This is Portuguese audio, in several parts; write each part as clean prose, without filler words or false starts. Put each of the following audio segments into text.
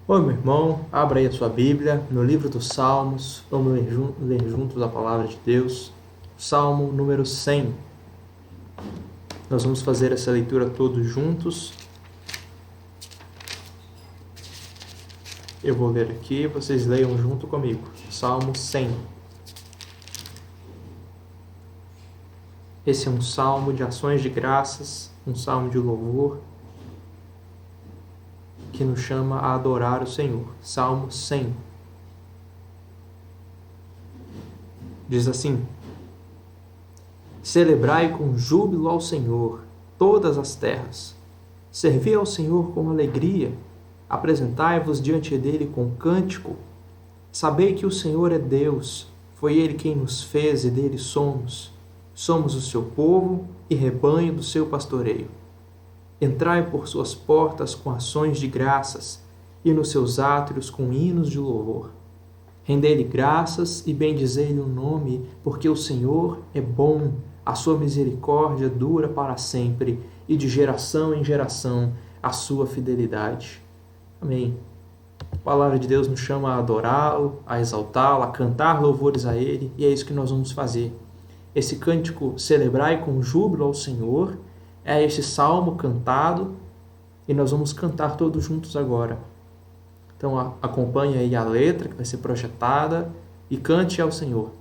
Oi, meu irmão, abra aí a sua Bíblia no livro dos Salmos. Vamos ler juntos a palavra de Deus. Salmo número 100. Nós vamos fazer essa leitura todos juntos. Eu vou ler aqui, vocês leiam junto comigo. Salmo 100. Esse é um salmo de ações de graças, um salmo de louvor, que nos chama a adorar o Senhor. Salmo 100. Diz assim: Celebrai com júbilo ao Senhor todas as terras. Servi ao Senhor com alegria. Apresentai-vos diante dele com cântico. Sabei que o Senhor é Deus. Foi ele quem nos fez e dele somos. Somos o seu povo e rebanho do seu pastoreio. Entrai por suas portas com ações de graças e nos seus átrios com hinos de louvor. Rendei-lhe graças e bendizei-lhe o nome, porque o Senhor é bom, a sua misericórdia dura para sempre e de geração em geração a sua fidelidade. Amém. A palavra de Deus nos chama a adorá-lo, a exaltá-lo, a cantar louvores a ele, e é isso que nós vamos fazer. Esse cântico, celebrai com júbilo ao Senhor, é este salmo cantado, e nós vamos cantar todos juntos agora. Então acompanhe aí a letra que vai ser projetada e cante ao Senhor.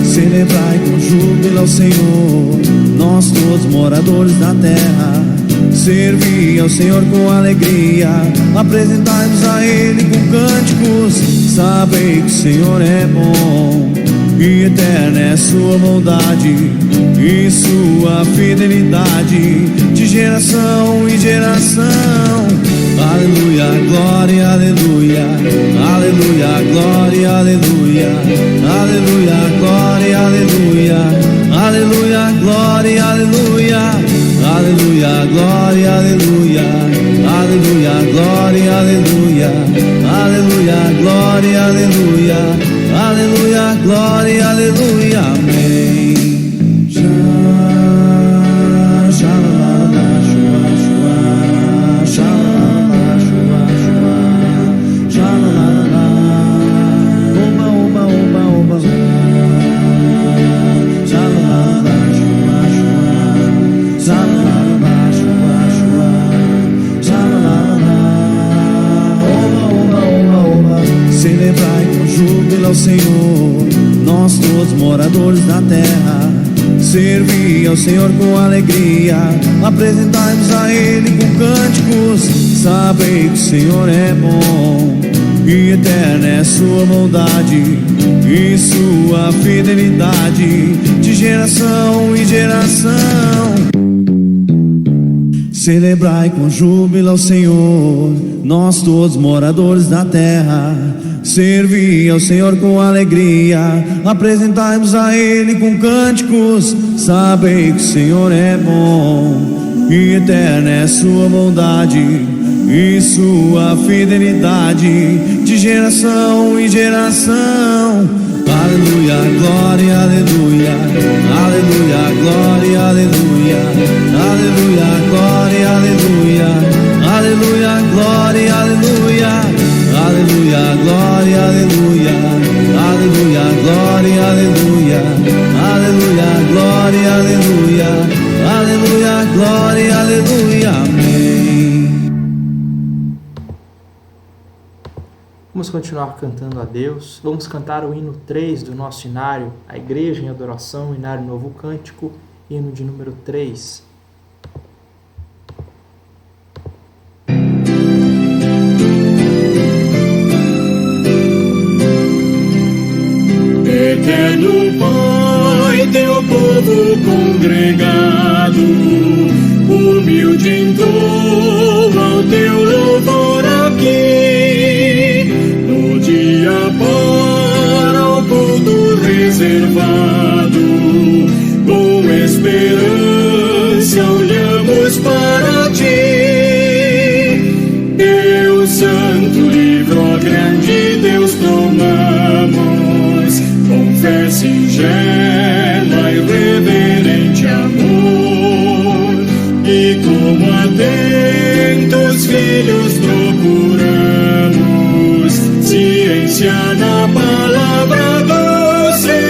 Celebrai com júbilo ao Senhor, nós todos moradores da terra. Servi ao Senhor com alegria, apresentai-vos a Ele com cânticos. Sabei que o Senhor é bom, e eterna é sua bondade, e sua fidelidade, de geração em geração. Aleluia, glória, aleluia, aleluia, glória, aleluia, aleluia, glória, aleluia, aleluia, glória, aleluia, aleluia, glória, aleluia, aleluia, glória, aleluia, aleluia, glória, aleluia, aleluia, glória, aleluia, amém. Celebrai com júbilo ao Senhor, nós todos moradores da terra. Servi ao Senhor com alegria, apresentai-vos a Ele com cânticos. Sabei que o Senhor é bom, e eterna é sua bondade, e sua fidelidade, de geração em geração. Celebrai com júbilo ao Senhor, nós todos moradores da terra. Servi ao Senhor com alegria, apresentai-vos a Ele com cânticos. Sabei que o Senhor é bom, e eterna é sua bondade, e sua fidelidade, de geração em geração. Aleluia, glória, aleluia, aleluia, glória, aleluia, aleluia, glória, aleluia, aleluia, glória, aleluia, aleluia, glória, aleluia, aleluia, glória, aleluia, aleluia, glória, aleluia, aleluia, glória, aleluia, amém. Vamos continuar cantando a Deus. Vamos cantar o hino 3 do nosso inário, a Igreja em Adoração, inário Novo Cântico, hino de número 3. Eterno Pai, teu povo congregado, humilde entoa o teu louvor aqui. No dia para o culto reservado. Com esperança olhamos para ti. Teu santo livro, ó grande Deus, tomamos com fé singela e reverente amor. E como atentos filhos procuramos ciência na palavra do Senhor.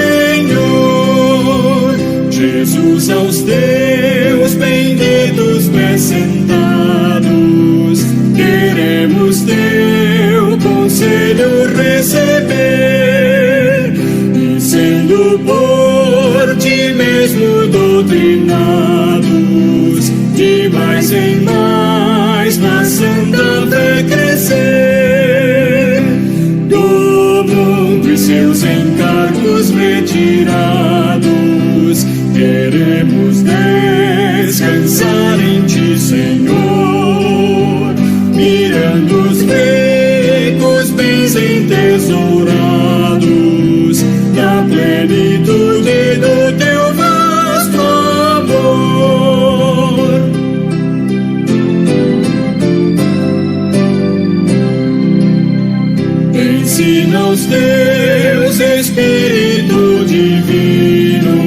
Jesus, aos teus benditos pés sentados, queremos teu conselho receber, e sendo por ti mesmo doutrinados, de mais em mais na santa fé crescer. Do mundo e seus encargos retirados, queremos descansar em ti, Senhor, mirando os ricos bens entesourados na plenitude do teu vasto amor. Ensina aos teus Espírito divino,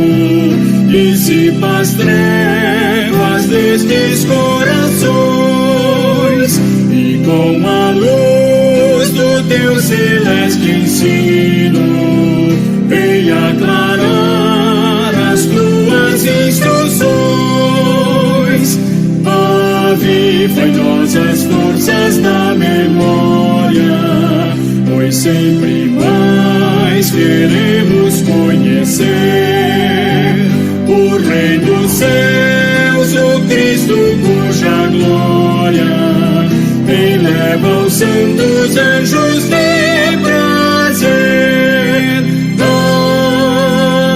dissipa as trevas destes corações, e com a luz do teu celeste ensino, venha aclarar as tuas instruções. Aviva em nós as forças da memória, pois sempre mais queremos conhecer o Rei dos céus, o Cristo cuja glória eleva os santos anjos de prazer.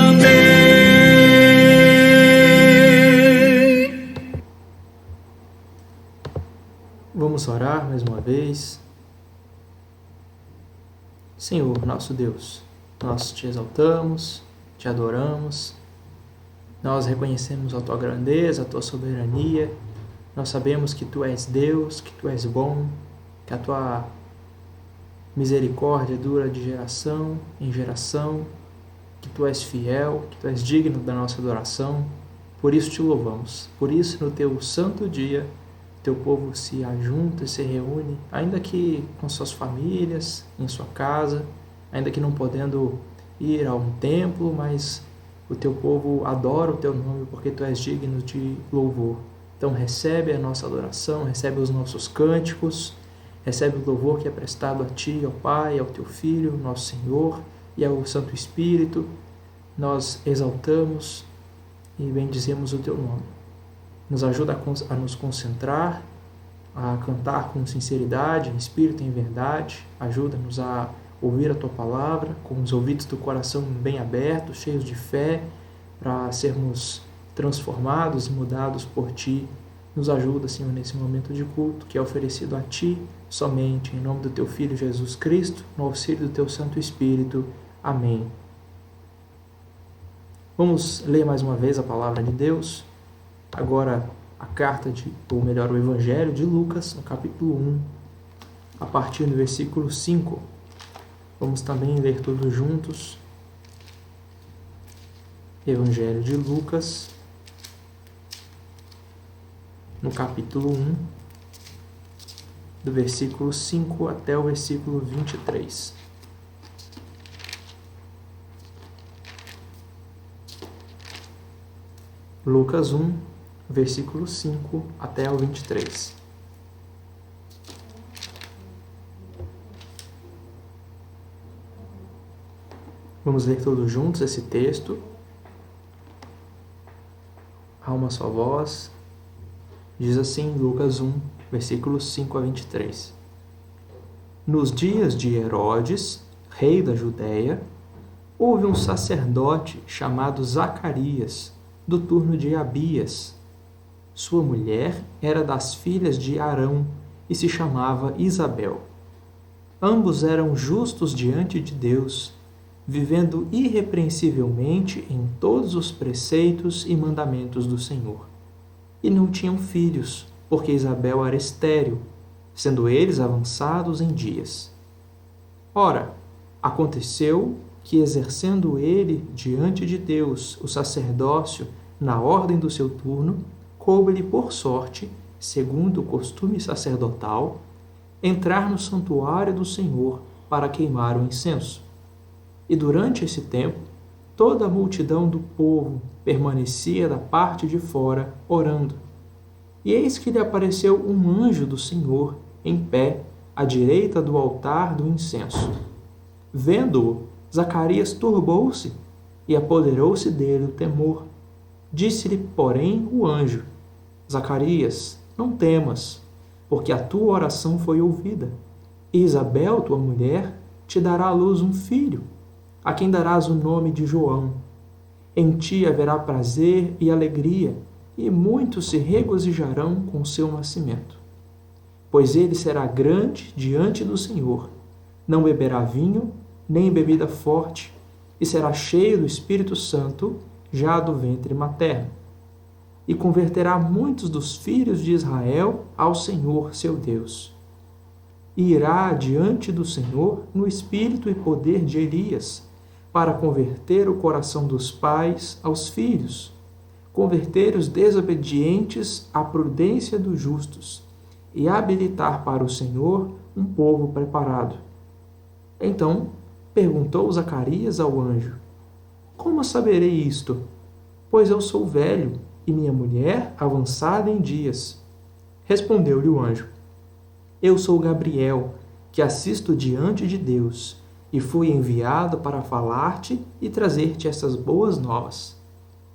Amém. Vamos orar mais uma vez. Senhor, nosso Deus, nós te exaltamos, te adoramos, nós reconhecemos a tua grandeza, a tua soberania, nós sabemos que tu és Deus, que tu és bom, que a tua misericórdia dura de geração em geração, que tu és fiel, que tu és digno da nossa adoração. Por isso te louvamos, por isso no teu santo dia teu povo se ajunta e se reúne, ainda que com suas famílias, em sua casa, ainda que não podendo ir a um templo, mas o teu povo adora o teu nome porque tu és digno de louvor. Então recebe a nossa adoração, recebe os nossos cânticos, recebe o louvor que é prestado a ti, ao Pai, ao teu Filho, nosso Senhor, e ao Santo Espírito. Nós exaltamos e bendizemos o teu nome. Nos ajuda a nos concentrar, a cantar com sinceridade, em espírito e em verdade. Ajuda-nos a ouvir a tua palavra com os ouvidos do coração bem abertos, cheios de fé, para sermos transformados e mudados por ti. Nos ajuda, Senhor, nesse momento de culto que é oferecido a ti somente, em nome do teu Filho Jesus Cristo, no auxílio do teu Santo Espírito. Amém. Vamos ler mais uma vez a palavra de Deus. Agora a carta o Evangelho de Lucas, no capítulo 1, a partir do versículo 5. Vamos também ler todos juntos. Evangelho de Lucas, no capítulo 1, do versículo 5 até o versículo 23. Lucas 1, versículo 5 até o 23. Vamos ler todos juntos esse texto. A uma só voz. Diz assim, Lucas 1, versículos 5 a 23. Nos dias de Herodes, rei da Judéia, houve um sacerdote chamado Zacarias, do turno de Abias. Sua mulher era das filhas de Arão e se chamava Isabel. Ambos eram justos diante de Deus vivendo irrepreensivelmente em todos os preceitos e mandamentos do Senhor. E não tinham filhos, porque Isabel era estéril, sendo eles avançados em dias. Ora, aconteceu que, exercendo ele diante de Deus o sacerdócio na ordem do seu turno, coube-lhe por sorte, segundo o costume sacerdotal, entrar no santuário do Senhor para queimar o incenso. E durante esse tempo, toda a multidão do povo permanecia da parte de fora, orando. E eis que lhe apareceu um anjo do Senhor, em pé, à direita do altar do incenso. Vendo-o, Zacarias turbou-se e apoderou-se dele o temor. Disse-lhe, porém, o anjo: Zacarias, não temas, porque a tua oração foi ouvida. E Isabel, tua mulher, te dará à luz um filho, a quem darás o nome de João. Em ti haverá prazer e alegria, e muitos se regozijarão com o seu nascimento. Pois ele será grande diante do Senhor, não beberá vinho, nem bebida forte, e será cheio do Espírito Santo, já do ventre materno. E converterá muitos dos filhos de Israel ao Senhor seu Deus. E irá diante do Senhor no espírito e poder de Elias, para converter o coração dos pais aos filhos, converter os desobedientes à prudência dos justos, e habilitar para o Senhor um povo preparado. Então perguntou Zacarias ao anjo: Como saberei isto? Pois eu sou velho, e minha mulher avançada em dias. Respondeu-lhe o anjo: Eu sou Gabriel, que assisto diante de Deus, e fui enviado para falar-te e trazer-te essas boas novas.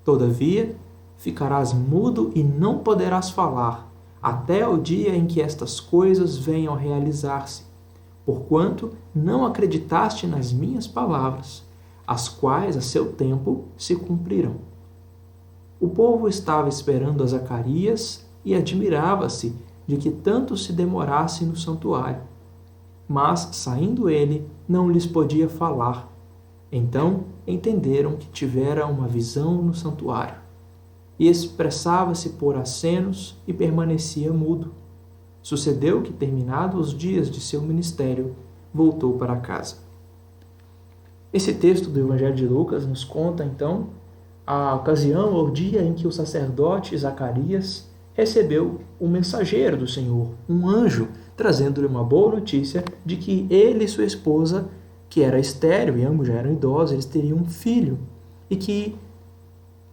Todavia, ficarás mudo e não poderás falar, até o dia em que estas coisas venham a realizar-se, porquanto não acreditaste nas minhas palavras, as quais a seu tempo se cumprirão. O povo estava esperando a Zacarias e admirava-se de que tanto se demorasse no santuário. Mas, saindo ele, não lhes podia falar. Então entenderam que tivera uma visão no santuário. E expressava-se por acenos e permanecia mudo. Sucedeu que, terminados os dias de seu ministério, voltou para casa. Esse texto do Evangelho de Lucas nos conta, então, a ocasião ou dia em que o sacerdote Zacarias recebeu um mensageiro do Senhor, um anjo, trazendo-lhe uma boa notícia de que ele e sua esposa, que era estéril e ambos já eram idosos, eles teriam um filho, e que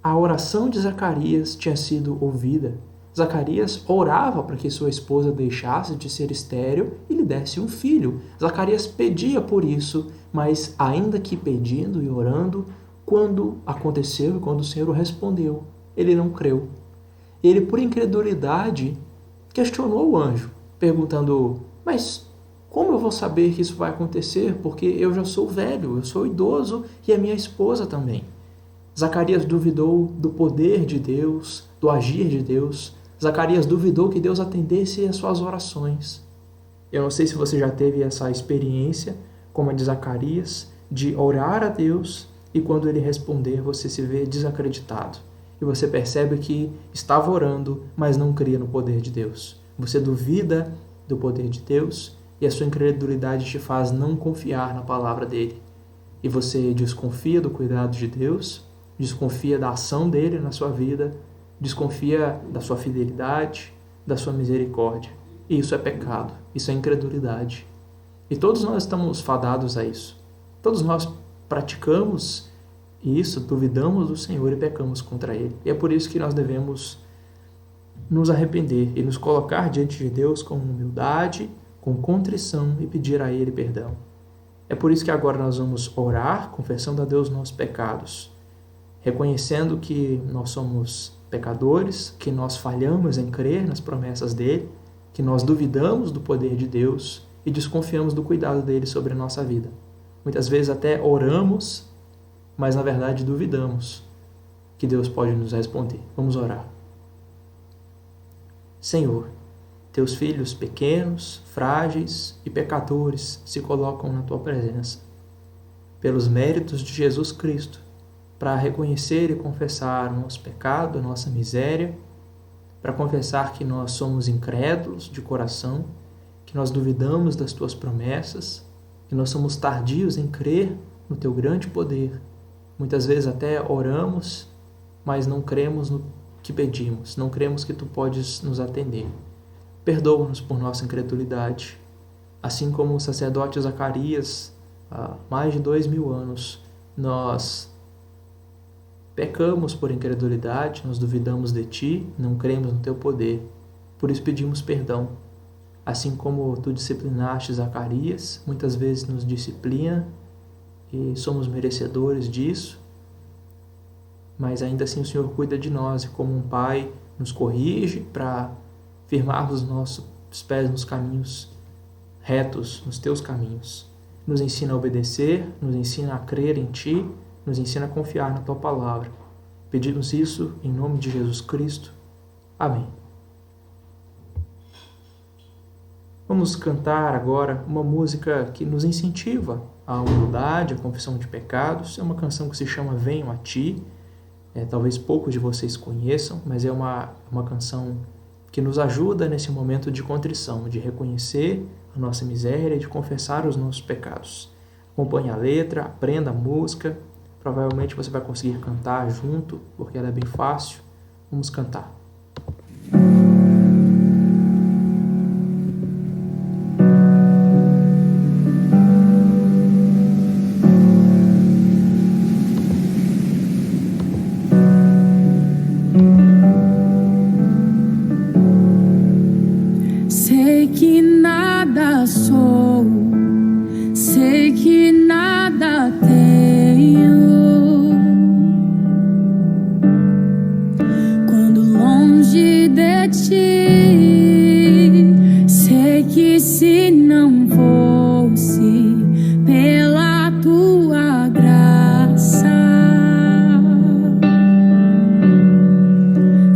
a oração de Zacarias tinha sido ouvida. Zacarias orava para que sua esposa deixasse de ser estéril e lhe desse um filho. Zacarias pedia por isso, mas ainda que pedindo e orando, quando aconteceu e quando o Senhor o respondeu, ele não creu. Ele, por incredulidade, questionou o anjo, perguntando: Mas como eu vou saber que isso vai acontecer? Porque eu já sou velho, eu sou idoso e a minha esposa também. Zacarias duvidou do poder de Deus, do agir de Deus. Zacarias duvidou que Deus atendesse às suas orações. Eu não sei se você já teve essa experiência, como a de Zacarias, de orar a Deus e quando ele responder você se vê desacreditado. E você percebe que estava orando, mas não cria no poder de Deus. Você duvida do poder de Deus e a sua incredulidade te faz não confiar na palavra dele. E você desconfia do cuidado de Deus, desconfia da ação dele na sua vida, desconfia da sua fidelidade, da sua misericórdia. E isso é pecado, isso é incredulidade. E todos nós estamos fadados a isso. Todos nós praticamos isso, duvidamos do Senhor e pecamos contra Ele. E é por isso que nós devemos nos arrepender e nos colocar diante de Deus com humildade, com contrição e pedir a Ele perdão. É por isso que agora nós vamos orar, confessando a Deus nossos pecados, reconhecendo que nós somos pecadores, que nós falhamos em crer nas promessas dEle, que nós duvidamos do poder de Deus e desconfiamos do cuidado dEle sobre a nossa vida. Muitas vezes até oramos, mas na verdade duvidamos que Deus pode nos responder. Vamos orar. Senhor, teus filhos pequenos, frágeis e pecadores se colocam na tua presença. pelos méritos de Jesus Cristo, para reconhecer e confessar o nosso pecado, a nossa miséria, para confessar que nós somos incrédulos de coração, que nós duvidamos das tuas promessas, que nós somos tardios em crer no teu grande poder. Muitas vezes até oramos, mas não cremos no que pedimos, não cremos que tu podes nos atender. Perdoa-nos por nossa incredulidade. Assim como o sacerdote Zacarias, há mais de 2000 anos, nós pecamos por incredulidade, nós duvidamos de ti, não cremos no teu poder, por isso pedimos perdão. Assim como tu disciplinaste Zacarias, muitas vezes nos disciplina e somos merecedores disso, mas ainda assim o Senhor cuida de nós e como um pai nos corrige para firmarmos os nossos pés nos caminhos retos, nos teus caminhos. Nos ensina a obedecer, nos ensina a crer em ti, nos ensina a confiar na tua palavra. Pedimos isso em nome de Jesus Cristo. Amém. Vamos cantar agora uma música que nos incentiva à humildade, à confissão de pecados. É uma canção que se chama Venho a Ti. Talvez poucos de vocês conheçam, mas é uma canção que nos ajuda nesse momento de contrição, de reconhecer a nossa miséria e de confessar os nossos pecados. Acompanhe a letra, aprenda a música. Provavelmente você vai conseguir cantar junto, porque ela é bem fácil. Vamos cantar. Sei que nada sou, sei que nada tenho. Quando longe de ti, sei que se não fosse pela tua graça,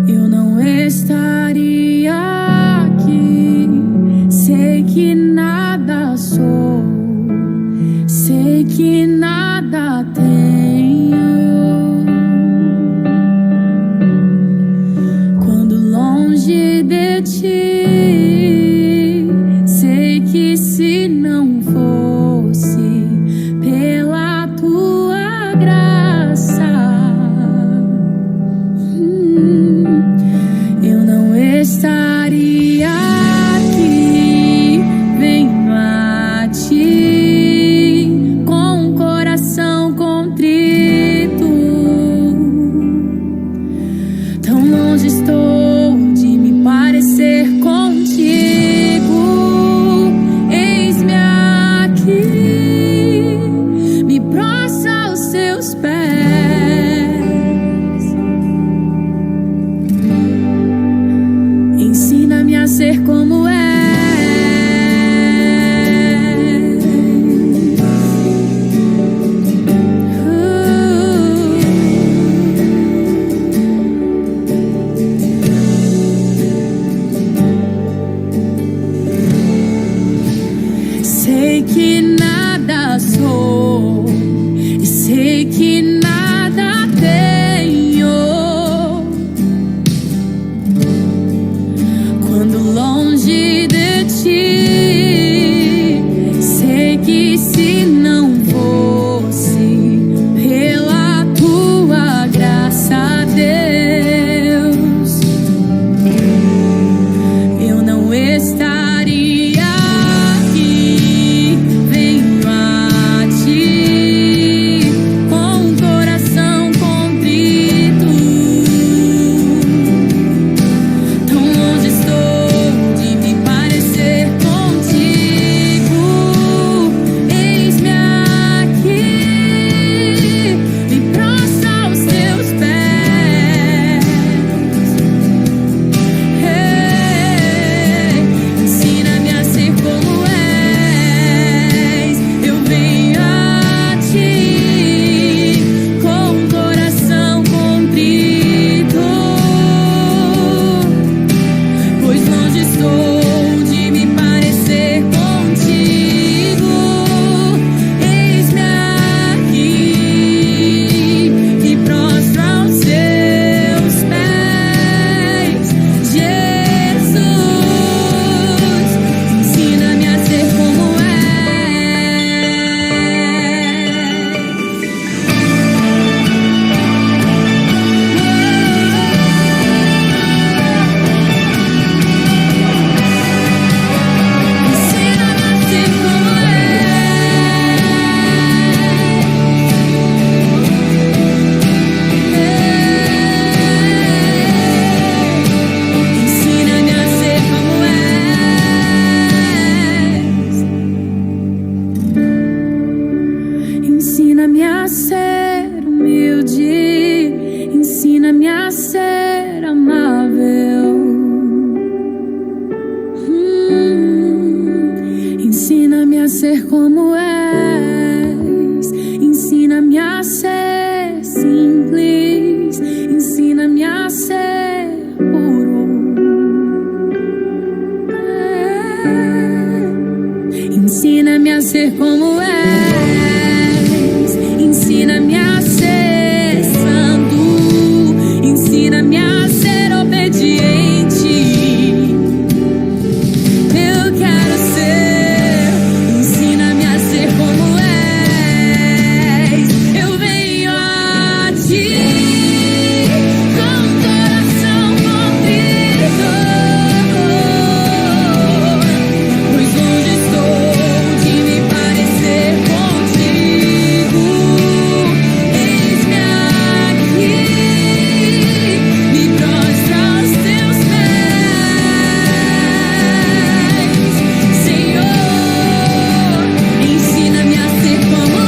eu não estaria aqui. Sei que nada sou, sei que nada tenho. Quando longe de ti, sei que se não fosse pela tua graça, eu não estaria aqui. Venho a ti com o coração contrito. Tão longe estou de me parecer contigo. Eis-me aqui, me prostro aos teus pés. Ensina-me a ser como és. Sei que nada sou, e sei que nada tenho. Quando longe de ti, sei que se não fosse pela tua graça, Deus, eu não estaria aqui. Venho a ti com ser humilde, ensina-me a ser amável. Ensina-me a ser como és, ensina-me a ser simples, ensina-me a ser puro. Ensina-me a ser como és, ensina-me a ser santo, ensina-me a ser obediente. Eu quero ser, ensina-me a ser como és. Eu venho a ti com o coração contrito, pois longe estou de me parecer contigo. Eis-me aqui, me prostro aos teus pés, Senhor. Ensina-me a ser como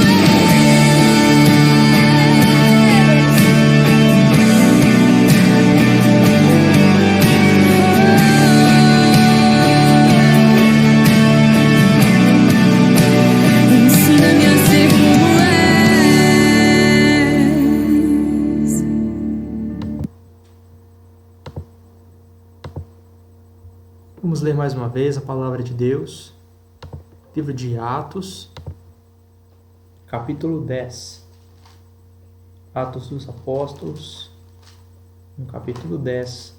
ensina-me a ser como és. Vamos ler mais uma vez a palavra de Deus, livro de Atos, capítulo 10. Atos dos Apóstolos, no capítulo 10.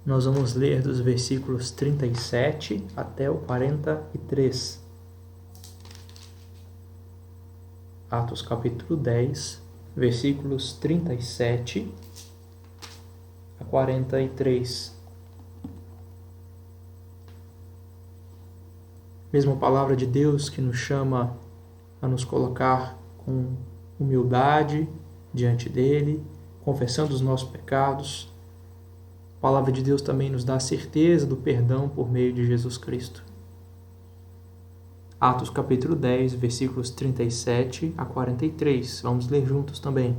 Nós vamos ler dos versículos 37 até o 43. Atos capítulo 10, versículos 37 a 43. Mesma palavra de Deus que nos chama a nos colocar com humildade diante dele, confessando os nossos pecados. A palavra de Deus também nos dá a certeza do perdão por meio de Jesus Cristo. Atos capítulo 10, versículos 37 a 43. Vamos ler juntos também.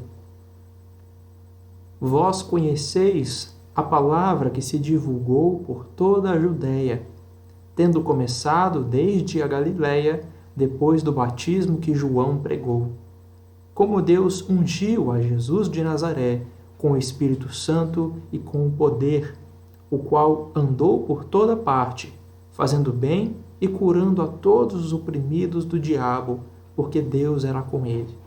Vós conheceis a palavra que se divulgou por toda a Judéia, tendo começado desde a Galiléia, depois do batismo que João pregou. Como Deus ungiu a Jesus de Nazaré com o Espírito Santo e com o poder, o qual andou por toda parte, fazendo bem e curando a todos os oprimidos do diabo, porque Deus era com ele.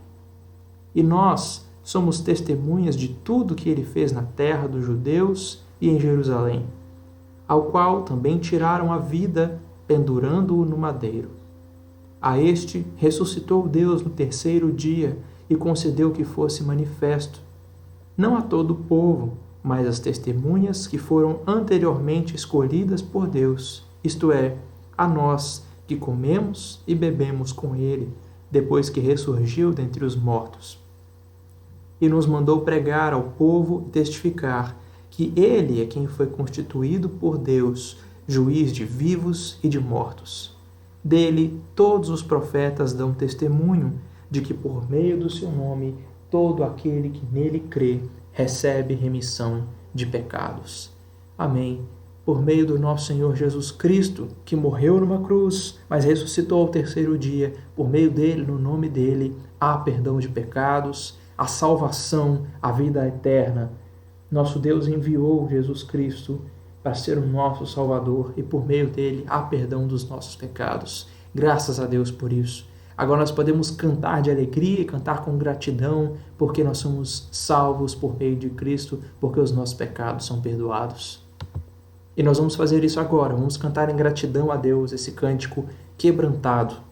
E nós somos testemunhas de tudo que ele fez na terra dos judeus e em Jerusalém, ao qual também tiraram a vida, pendurando-o no madeiro. A este ressuscitou Deus no terceiro dia e concedeu que fosse manifesto, não a todo o povo, mas às testemunhas que foram anteriormente escolhidas por Deus, isto é, a nós que comemos e bebemos com ele, depois que ressurgiu dentre os mortos. E nos mandou pregar ao povo e testificar que ele é quem foi constituído por Deus, juiz de vivos e de mortos. Dele todos os profetas dão testemunho de que por meio do seu nome todo aquele que nele crê recebe remissão de pecados. Amém. Por meio do nosso Senhor Jesus Cristo, que morreu numa cruz, mas ressuscitou ao terceiro dia, por meio dele, no nome dele, há perdão de pecados, a salvação, a vida eterna. Nosso Deus enviou Jesus Cristo para ser o nosso Salvador e por meio dele há perdão dos nossos pecados. Graças a Deus por isso. Agora nós podemos cantar de alegria e cantar com gratidão, porque nós somos salvos por meio de Cristo, porque os nossos pecados são perdoados. E nós vamos fazer isso agora, vamos cantar em gratidão a Deus esse cântico quebrantado.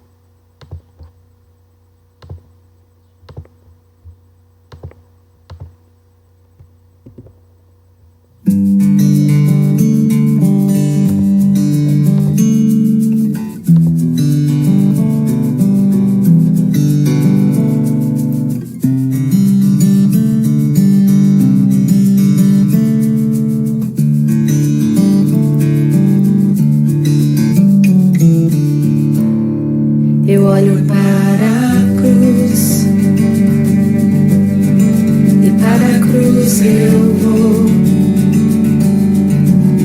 eu vou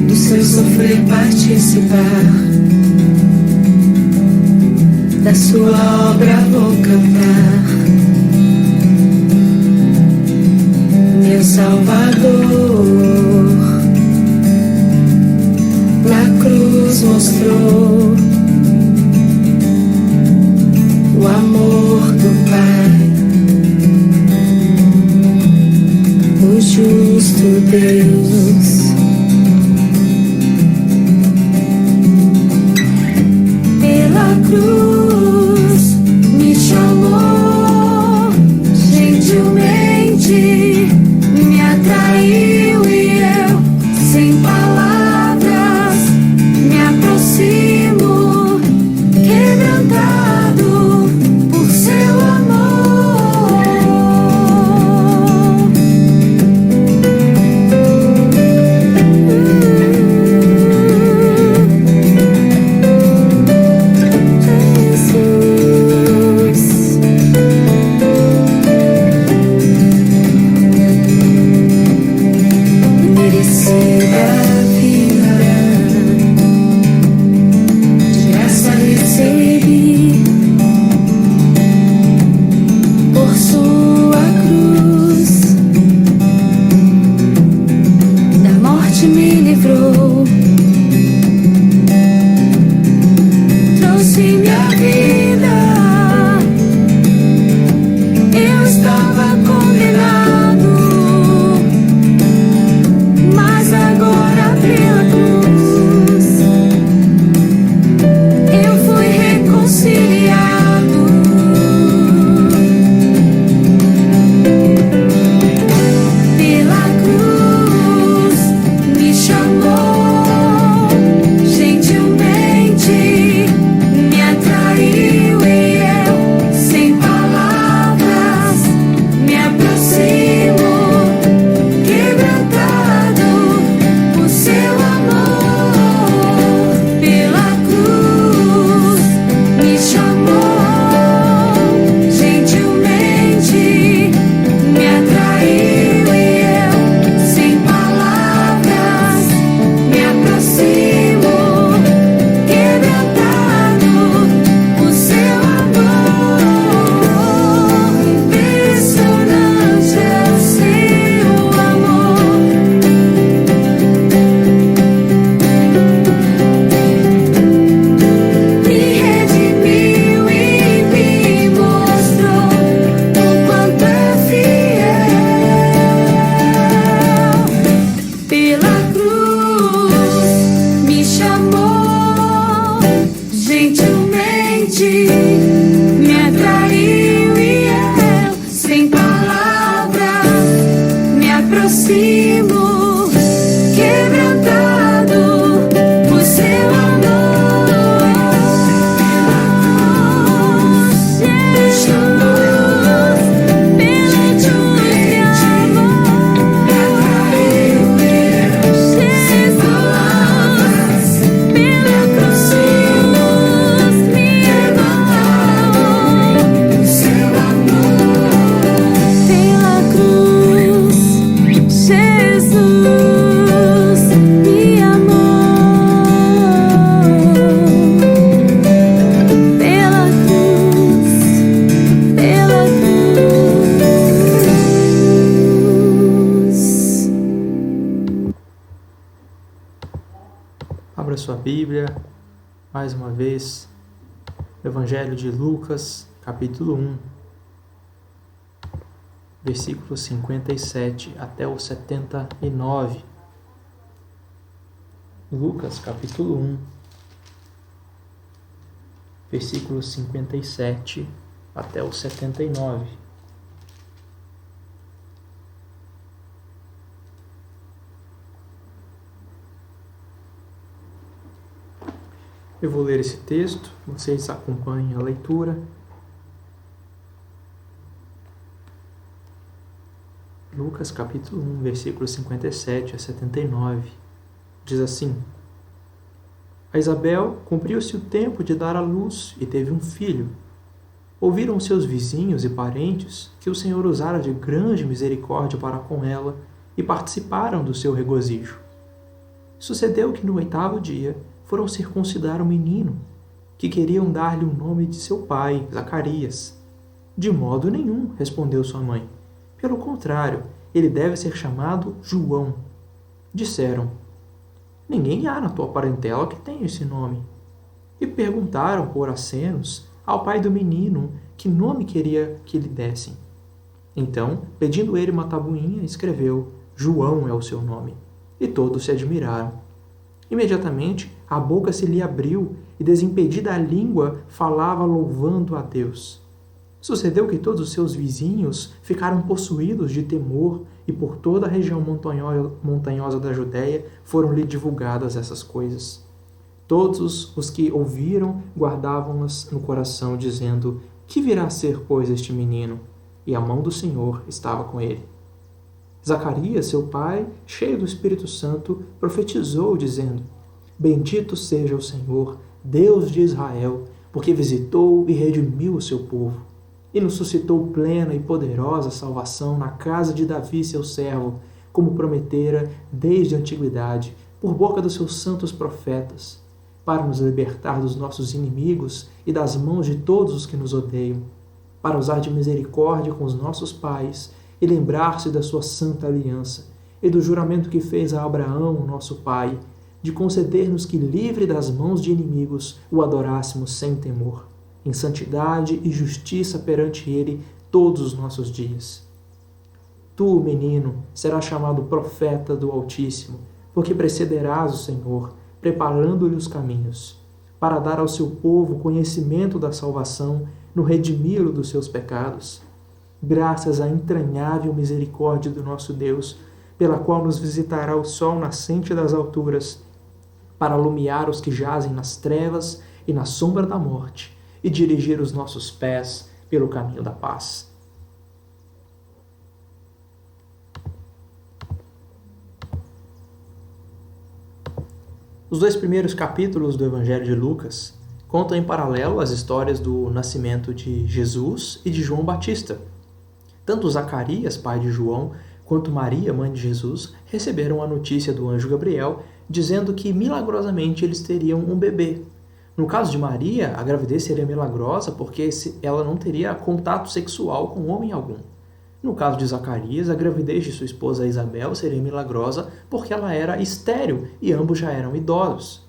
do seu sofrer participar, da sua obra vou cantar. Meu Salvador na cruz mostrou o amor do Pai, o justo Deus. Pela cruz me chamou, gentilmente me atraiu e eu, sem palavras, me aproximo, quebrantado por seu amor. Jesus, merecida vida, de graça recebi, por sua cruz, da morte me livrou, trouxe minha vida. Eu estava condenado, mas agora pela cruz eu fui reconciliado. Pela cruz me chamou, gentilmente me atraiu e eu, sem palavras, me aproximo, quebrantado por seu amor. Pela cruz me chamou, gentilmente me atraiu e eu, sem palavras, me aproximo, quebrantado por seu amor. Impressionante é o seu amor. Me redimiu e me mostrou o quanto é fiel. Pela cruz me chamou, gentilmente me atraiu e eu, sem palavras, me aproximo, quebrantado por seu amor. Jesus, pela cruz me amou. Jesus, pela cruz me amou. Seu amor. Pela cruz, Jesus me amou. Pela cruz, pela cruz. Abra sua Bíblia, mais uma vez, no Evangelho de Lucas, capítulo 1, versículos 57 até o 79. Lucas, capítulo 1, versículos 57 até o 79. Eu vou ler esse texto, vocês acompanhem a leitura. Lucas capítulo 1, versículos 57 a 79, diz assim: A Isabel cumpriu-se o tempo de dar à luz e teve um filho. Ouviram seus vizinhos e parentes que o Senhor usara de grande misericórdia para com ela e participaram do seu regozijo. Sucedeu que no 8º dia foram circuncidar o menino, que queriam dar-lhe o nome de seu pai, Zacarias. De modo nenhum, respondeu sua mãe. Pelo contrário, ele deve ser chamado João. Disseram: ninguém há na tua parentela que tenha esse nome. E perguntaram por acenos ao pai do menino que nome queria que lhe dessem. Então, pedindo ele uma tabuinha, escreveu: João é o seu nome. E todos se admiraram. Imediatamente, a boca se lhe abriu e, desimpedida a língua, falava louvando a Deus. Sucedeu que todos os seus vizinhos ficaram possuídos de temor e por toda a região montanhosa da Judéia foram-lhe divulgadas essas coisas. Todos os que ouviram guardavam-nas no coração, dizendo: que virá a ser, pois, este menino? E a mão do Senhor estava com ele. Zacarias, seu pai, cheio do Espírito Santo, profetizou, dizendo: bendito seja o Senhor, Deus de Israel, porque visitou e redimiu o seu povo, e nos suscitou plena e poderosa salvação na casa de Davi, seu servo, como prometera desde a antiguidade, por boca dos seus santos profetas, para nos libertar dos nossos inimigos e das mãos de todos os que nos odeiam, para usar de misericórdia com os nossos pais e lembrar-se da sua santa aliança e do juramento que fez a Abraão, nosso pai, de conceder-nos que, livre das mãos de inimigos, o adorássemos sem temor, em santidade e justiça perante ele todos os nossos dias. Tu, menino, serás chamado profeta do Altíssimo, porque precederás o Senhor, preparando-lhe os caminhos, para dar ao seu povo conhecimento da salvação, no redimi-lo dos seus pecados, graças à entranhável misericórdia do nosso Deus, pela qual nos visitará o sol nascente das alturas, para alumiar os que jazem nas trevas e na sombra da morte, e dirigir os nossos pés pelo caminho da paz. Os 2 primeiros capítulos do Evangelho de Lucas contam em paralelo as histórias do nascimento de Jesus e de João Batista. Tanto Zacarias, pai de João, quanto Maria, mãe de Jesus, receberam a notícia do anjo Gabriel dizendo que milagrosamente eles teriam um bebê. No caso de Maria, a gravidez seria milagrosa porque ela não teria contato sexual com homem algum. No caso de Zacarias, a gravidez de sua esposa Isabel seria milagrosa porque ela era estéril e ambos já eram idosos.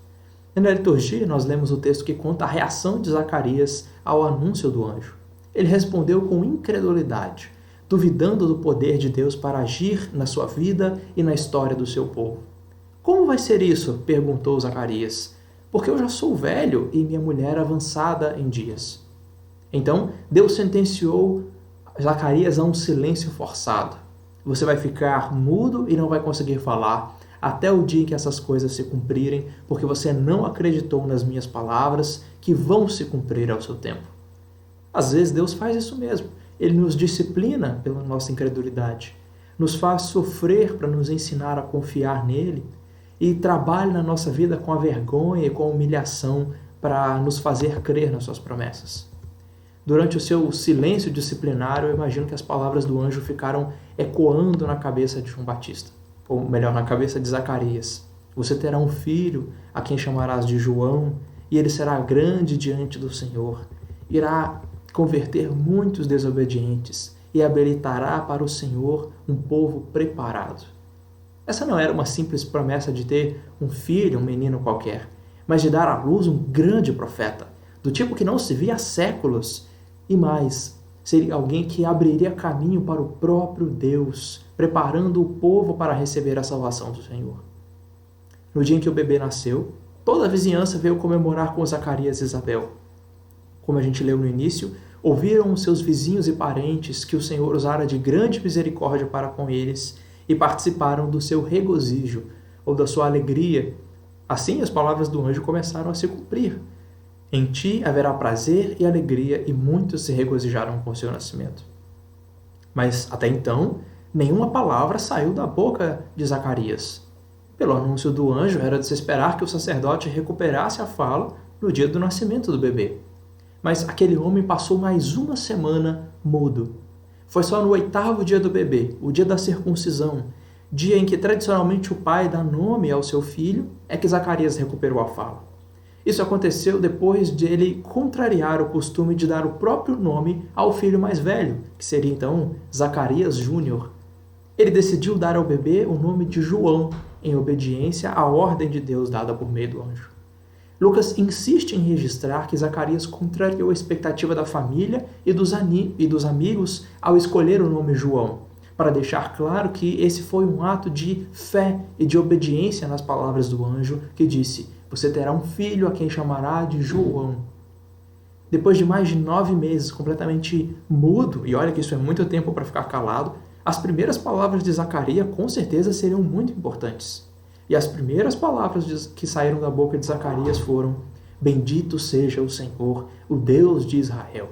Na liturgia, nós lemos o texto que conta a reação de Zacarias ao anúncio do anjo. Ele respondeu com incredulidade, duvidando do poder de Deus para agir na sua vida e na história do seu povo. Como vai ser isso? Perguntou Zacarias. Porque eu já sou velho e minha mulher avançada em dias. Então, Deus sentenciou Zacarias a um silêncio forçado. Você vai ficar mudo e não vai conseguir falar até o dia em que essas coisas se cumprirem, porque você não acreditou nas minhas palavras que vão se cumprir ao seu tempo. Às vezes Deus faz isso mesmo. Ele nos disciplina pela nossa incredulidade, nos faz sofrer para nos ensinar a confiar nele e trabalha na nossa vida com a vergonha e com a humilhação para nos fazer crer nas suas promessas. Durante o seu silêncio disciplinário, eu imagino que as palavras do anjo ficaram ecoando na cabeça de João Batista, ou melhor, na cabeça de Zacarias. Você terá um filho, a quem chamarás de João, e ele será grande diante do Senhor. Irá converter muitos desobedientes e habilitará para o Senhor um povo preparado. Essa não era uma simples promessa de ter um filho, um menino qualquer, mas de dar à luz um grande profeta, do tipo que não se via há séculos. E mais, seria alguém que abriria caminho para o próprio Deus, preparando o povo para receber a salvação do Senhor. No dia em que o bebê nasceu, toda a vizinhança veio comemorar com Zacarias e Isabel. Como a gente leu no início, ouviram os seus vizinhos e parentes que o Senhor usara de grande misericórdia para com eles e participaram do seu regozijo, ou da sua alegria. Assim, as palavras do anjo começaram a se cumprir. Em ti haverá prazer e alegria, e muitos se regozijaram com o seu nascimento. Mas, até então, nenhuma palavra saiu da boca de Zacarias. Pelo anúncio do anjo, era de se esperar que o sacerdote recuperasse a fala no dia do nascimento do bebê. Mas aquele homem passou mais uma semana mudo. Foi só no 8º dia do bebê, o dia da circuncisão, dia em que tradicionalmente o pai dá nome ao seu filho, é que Zacarias recuperou a fala. Isso aconteceu depois de ele contrariar o costume de dar o próprio nome ao filho mais velho, que seria então Zacarias Júnior. Ele decidiu dar ao bebê o nome de João, em obediência à ordem de Deus dada por meio do anjo. Lucas insiste em registrar que Zacarias contrariou a expectativa da família e dos amigos ao escolher o nome João, para deixar claro que esse foi um ato de fé e de obediência nas palavras do anjo que disse: "Você terá um filho a quem chamará de João." Depois de mais de 9 meses completamente mudo, e olha que isso é muito tempo para ficar calado, as primeiras palavras de Zacarias com certeza seriam muito importantes. E as primeiras palavras que saíram da boca de Zacarias foram: "Bendito seja o Senhor, o Deus de Israel."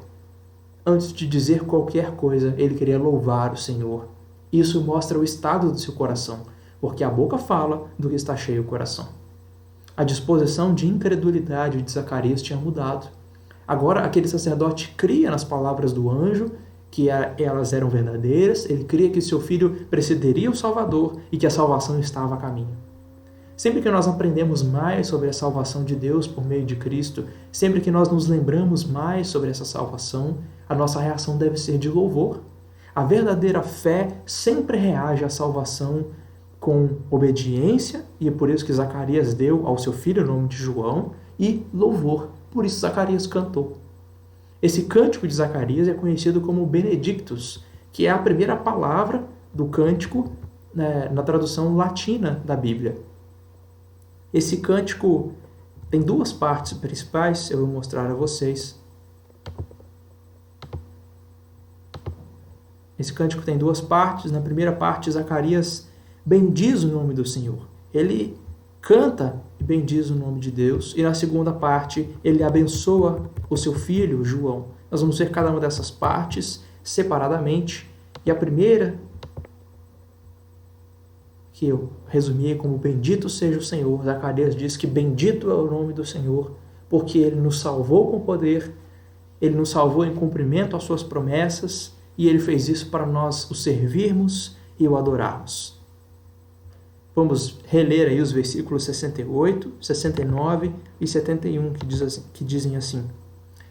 Antes de dizer qualquer coisa, ele queria louvar o Senhor. Isso mostra o estado do seu coração, porque a boca fala do que está cheio o coração. A disposição de incredulidade de Zacarias tinha mudado. Agora aquele sacerdote cria nas palavras do anjo que elas eram verdadeiras, ele cria que seu filho precederia o Salvador e que a salvação estava a caminho. Sempre que nós aprendemos mais sobre a salvação de Deus por meio de Cristo, sempre que nós nos lembramos mais sobre essa salvação, a nossa reação deve ser de louvor. A verdadeira fé sempre reage à salvação com obediência, e é por isso que Zacarias deu ao seu filho o nome de João, e louvor. Por isso Zacarias cantou. Esse cântico de Zacarias é conhecido como Benedictus, que é a primeira palavra do cântico na tradução latina da Bíblia. Esse cântico tem 2 partes principais, eu vou mostrar a vocês. Esse cântico tem 2 partes. Na primeira parte, Zacarias bendiz o nome do Senhor. Ele canta e bendiz o nome de Deus. E na segunda parte, ele abençoa o seu filho, João. Nós vamos ver cada uma dessas partes separadamente. E a primeira, que eu resumi como bendito seja o Senhor, Zacarias diz que bendito é o nome do Senhor, porque ele nos salvou com poder, ele nos salvou em cumprimento às suas promessas, e ele fez isso para nós o servirmos e o adorarmos. Vamos reler aí os versículos 68, 69 e 71 que dizem assim: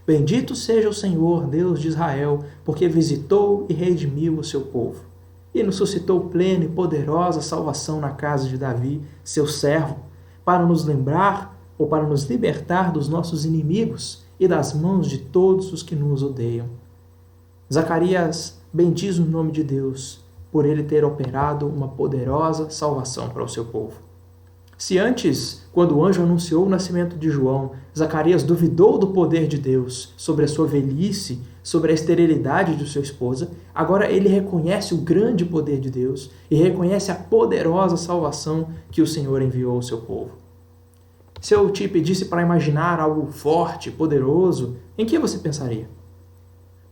"Bendito seja o Senhor, Deus de Israel, porque visitou e redimiu o seu povo, e nos suscitou plena e poderosa salvação na casa de Davi, seu servo, para nos lembrar ou para nos libertar dos nossos inimigos e das mãos de todos os que nos odeiam." Zacarias bendiz o nome de Deus por ele ter operado uma poderosa salvação para o seu povo. Se antes, quando o anjo anunciou o nascimento de João, Zacarias duvidou do poder de Deus sobre a sua velhice, sobre a esterilidade de sua esposa, agora ele reconhece o grande poder de Deus e reconhece a poderosa salvação que o Senhor enviou ao seu povo. Se eu te pedisse para imaginar algo forte, poderoso, em que você pensaria?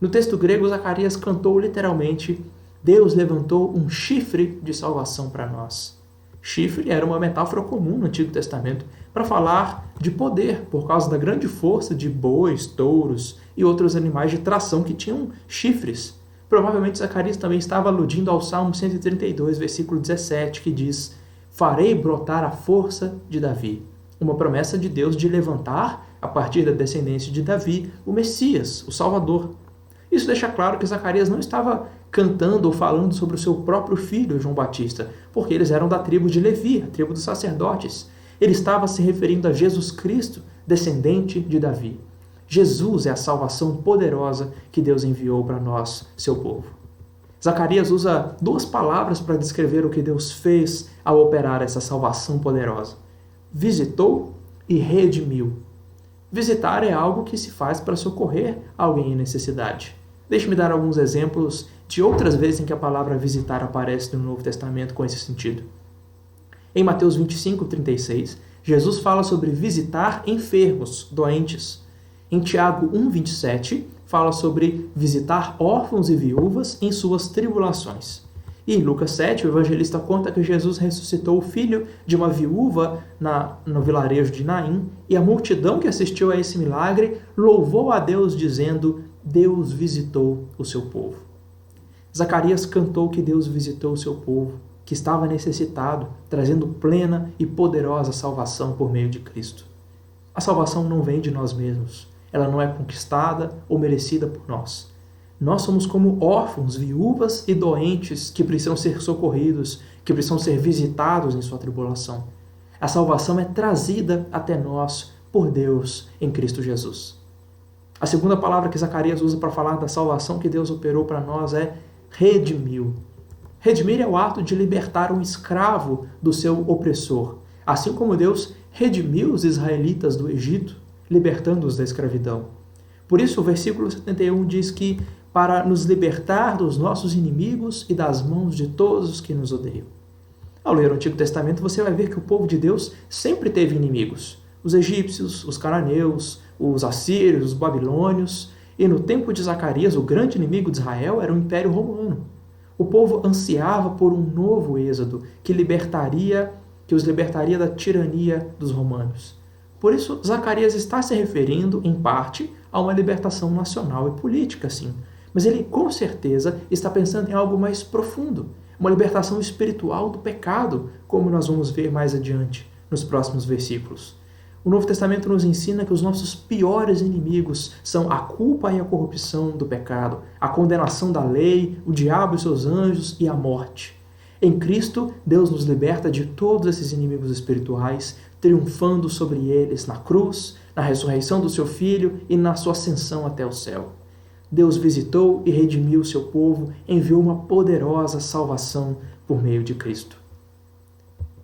No texto grego, Zacarias cantou literalmente: "Deus levantou um chifre de salvação para nós." Chifre era uma metáfora comum no Antigo Testamento para falar de poder, por causa da grande força de bois, touros e outros animais de tração que tinham chifres. Provavelmente Zacarias também estava aludindo ao Salmo 132, versículo 17, que diz: "Farei brotar a força de Davi." Uma promessa de Deus de levantar, a partir da descendência de Davi, o Messias, o Salvador. Isso deixa claro que Zacarias não estava cantando ou falando sobre o seu próprio filho, João Batista, porque eles eram da tribo de Levi, a tribo dos sacerdotes. Ele estava se referindo a Jesus Cristo, descendente de Davi. Jesus é a salvação poderosa que Deus enviou para nós, seu povo. Zacarias usa 2 palavras para descrever o que Deus fez ao operar essa salvação poderosa: visitou e redimiu. Visitar é algo que se faz para socorrer alguém em necessidade. Deixe-me dar alguns exemplos de outras vezes em que a palavra visitar aparece no Novo Testamento com esse sentido. Em Mateus 25, 36, Jesus fala sobre visitar enfermos, doentes. Em Tiago 1, 27, fala sobre visitar órfãos e viúvas em suas tribulações. E em Lucas 7, o evangelista conta que Jesus ressuscitou o filho de uma viúva no vilarejo de Naim, e a multidão que assistiu a esse milagre louvou a Deus dizendo: "Deus visitou o seu povo." Zacarias cantou que Deus visitou o seu povo, que estava necessitado, trazendo plena e poderosa salvação por meio de Cristo. A salvação não vem de nós mesmos, ela não é conquistada ou merecida por nós. Nós somos como órfãos, viúvas e doentes que precisam ser socorridos, que precisam ser visitados em sua tribulação. A salvação é trazida até nós por Deus em Cristo Jesus. A segunda palavra que Zacarias usa para falar da salvação que Deus operou para nós é redimiu. Redimir é o ato de libertar um escravo do seu opressor, assim como Deus redimiu os israelitas do Egito, libertando-os da escravidão. Por isso, o versículo 71 diz que para nos libertar dos nossos inimigos e das mãos de todos os que nos odeiam. Ao ler o Antigo Testamento, você vai ver que o povo de Deus sempre teve inimigos. Os egípcios, os cananeus, os assírios, os babilônios. E no tempo de Zacarias, o grande inimigo de Israel era o Império Romano. O povo ansiava por um novo êxodo que os libertaria da tirania dos romanos. Por isso, Zacarias está se referindo, em parte, a uma libertação nacional e política, sim. Mas ele, com certeza, está pensando em algo mais profundo, uma libertação espiritual do pecado, como nós vamos ver mais adiante, nos próximos versículos. O Novo Testamento nos ensina que os nossos piores inimigos são a culpa e a corrupção do pecado, a condenação da lei, o diabo e seus anjos e a morte. Em Cristo, Deus nos liberta de todos esses inimigos espirituais, triunfando sobre eles na cruz, na ressurreição do seu Filho e na sua ascensão até o céu. Deus visitou e redimiu o seu povo, enviou uma poderosa salvação por meio de Cristo.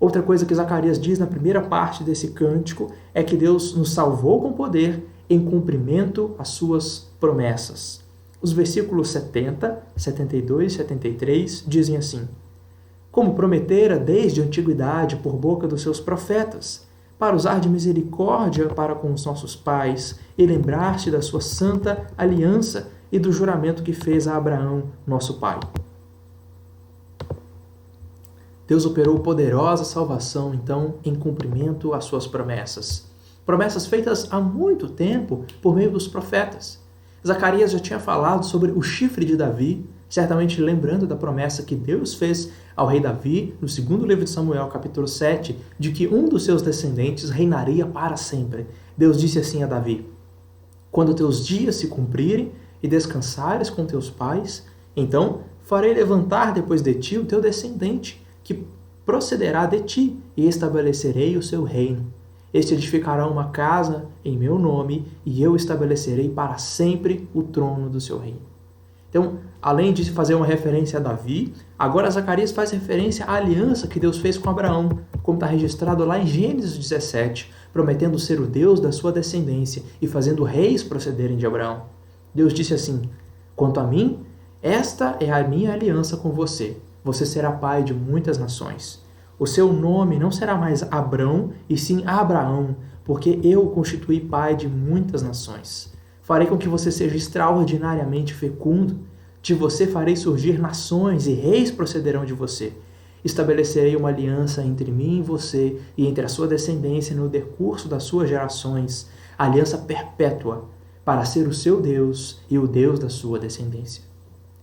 Outra coisa que Zacarias diz na primeira parte desse cântico é que Deus nos salvou com poder em cumprimento às suas promessas. Os versículos 70, 72 e 73 dizem assim: como prometera desde a antiguidade por boca dos seus profetas, para usar de misericórdia para com os nossos pais e lembrar-se da sua santa aliança e do juramento que fez a Abraão, nosso pai. Deus operou poderosa salvação, então, em cumprimento às suas promessas. Promessas feitas há muito tempo por meio dos profetas. Zacarias já tinha falado sobre o chifre de Davi, certamente lembrando da promessa que Deus fez ao rei Davi, no segundo livro de Samuel, capítulo 7, de que um dos seus descendentes reinaria para sempre. Deus disse assim a Davi: quando teus dias se cumprirem e descansares com teus pais, então farei levantar depois de ti o teu descendente, que procederá de ti, e estabelecerei o seu reino. Este edificará uma casa em meu nome, e eu estabelecerei para sempre o trono do seu reino. Então, além de fazer uma referência a Davi, agora Zacarias faz referência à aliança que Deus fez com Abraão, como está registrado lá em Gênesis 17, prometendo ser o Deus da sua descendência e fazendo reis procederem de Abraão. Deus disse assim: quanto a mim, esta é a minha aliança com você. Você será pai de muitas nações. O seu nome não será mais Abrão, e sim Abraão, porque eu o constituí pai de muitas nações. Farei com que você seja extraordinariamente fecundo. De você farei surgir nações, e reis procederão de você. Estabelecerei uma aliança entre mim e você, e entre a sua descendência no decurso das suas gerações, aliança perpétua, para ser o seu Deus e o Deus da sua descendência.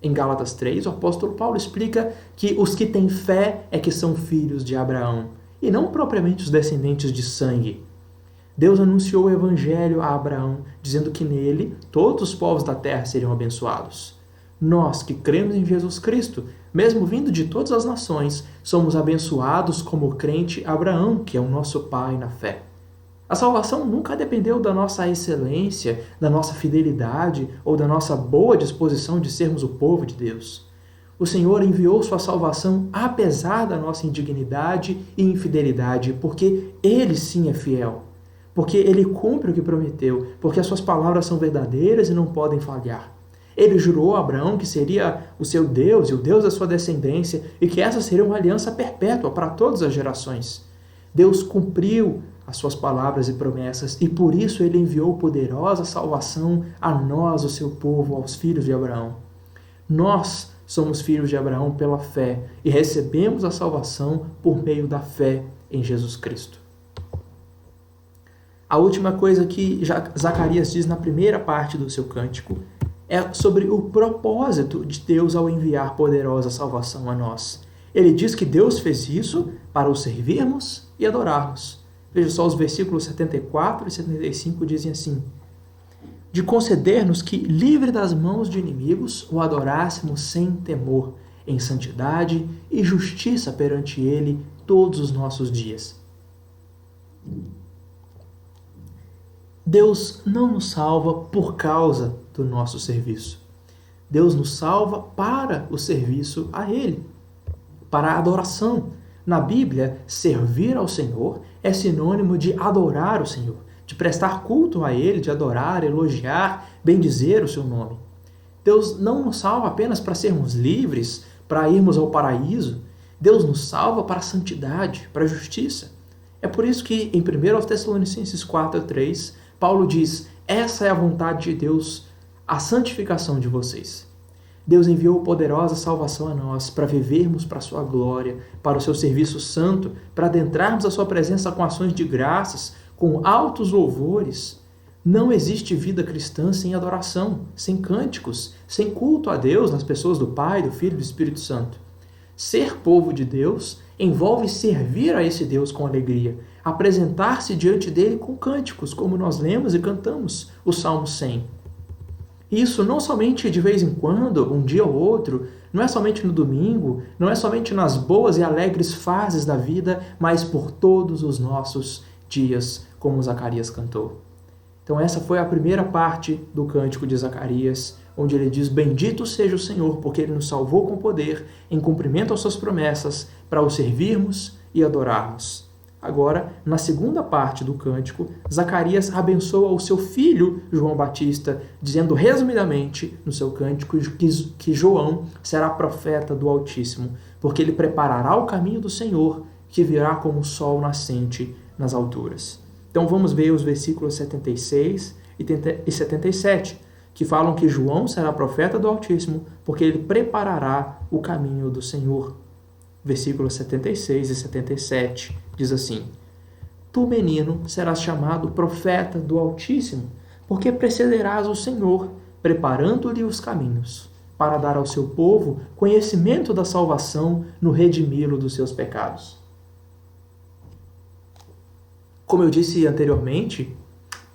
Em Gálatas 3, o apóstolo Paulo explica que os que têm fé é que são filhos de Abraão, e não propriamente os descendentes de sangue. Deus anunciou o evangelho a Abraão, dizendo que nele todos os povos da terra seriam abençoados. Nós que cremos em Jesus Cristo, mesmo vindo de todas as nações, somos abençoados como o crente Abraão, que é o nosso pai na fé. A salvação nunca dependeu da nossa excelência, da nossa fidelidade ou da nossa boa disposição de sermos o povo de Deus. O Senhor enviou sua salvação apesar da nossa indignidade e infidelidade, porque Ele sim é fiel, porque Ele cumpre o que prometeu, porque as suas palavras são verdadeiras e não podem falhar. Ele jurou a Abraão que seria o seu Deus e o Deus da sua descendência e que essa seria uma aliança perpétua para todas as gerações. Deus cumpriu as suas palavras e promessas, e por isso Ele enviou poderosa salvação a nós, o seu povo, aos filhos de Abraão. Nós somos filhos de Abraão pela fé e recebemos a salvação por meio da fé em Jesus Cristo. A última coisa que Zacarias diz na primeira parte do seu cântico é sobre o propósito de Deus ao enviar poderosa salvação a nós. Ele diz que Deus fez isso para o servirmos e adorarmos. Veja só, os versículos 74 e 75 dizem assim: de conceder-nos que, livre das mãos de inimigos, o adorássemos sem temor, em santidade e justiça perante Ele todos os nossos dias. Deus não nos salva por causa do nosso serviço. Deus nos salva para o serviço a Ele, para a adoração. Na Bíblia, servir ao Senhor é sinônimo de adorar o Senhor, de prestar culto a Ele, de adorar, elogiar, bendizer o seu nome. Deus não nos salva apenas para sermos livres, para irmos ao paraíso. Deus nos salva para a santidade, para a justiça. É por isso que em 1 Tessalonicenses 4:3, Paulo diz: essa é a vontade de Deus, a santificação de vocês. Deus enviou poderosa salvação a nós para vivermos para a sua glória, para o seu serviço santo, para adentrarmos a sua presença com ações de graças, com altos louvores. Não existe vida cristã sem adoração, sem cânticos, sem culto a Deus nas pessoas do Pai, do Filho e do Espírito Santo. Ser povo de Deus envolve servir a esse Deus com alegria, apresentar-se diante dele com cânticos, como nós lemos e cantamos o Salmo 100. Isso não somente de vez em quando, um dia ou outro, não é somente no domingo, não é somente nas boas e alegres fases da vida, mas por todos os nossos dias, como Zacarias cantou. Então essa foi a primeira parte do cântico de Zacarias, onde ele diz: bendito seja o Senhor, porque ele nos salvou com poder, em cumprimento às suas promessas, para o servirmos e adorarmos. Agora, na segunda parte do cântico, Zacarias abençoa o seu filho, João Batista, dizendo resumidamente no seu cântico que João será profeta do Altíssimo, porque ele preparará o caminho do Senhor, que virá como o sol nascente nas alturas. Então vamos ver os versículos 76 e 77, que falam que João será profeta do Altíssimo, porque ele preparará o caminho do Senhor. Versículos 76 e 77 diz assim: tu, menino, serás chamado profeta do Altíssimo, porque precederás o Senhor, preparando-lhe os caminhos, para dar ao seu povo conhecimento da salvação no redimi-lo dos seus pecados. Como eu disse anteriormente,